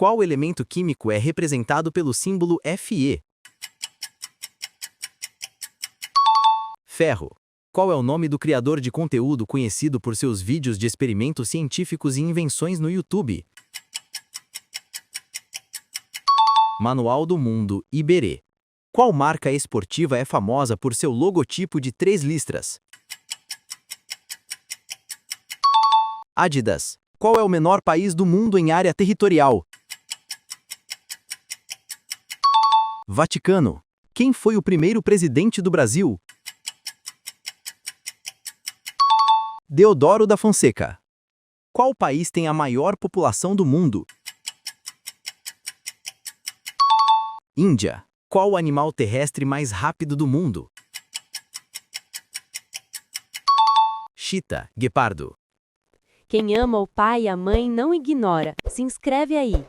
Qual elemento químico é representado pelo símbolo Fe? Ferro. Qual é o nome do criador de conteúdo conhecido por seus vídeos de experimentos científicos e invenções no YouTube? Manual do Mundo, Iberê. Qual marca esportiva é famosa por seu logotipo de 3 listras? Adidas. Qual é o menor país do mundo em área territorial? Vaticano. Quem foi o primeiro presidente do Brasil? Deodoro da Fonseca. Qual país tem a maior população do mundo? Índia. Qual o animal terrestre mais rápido do mundo? Chita, guepardo. Quem ama o pai e a mãe não ignora. Se inscreve aí.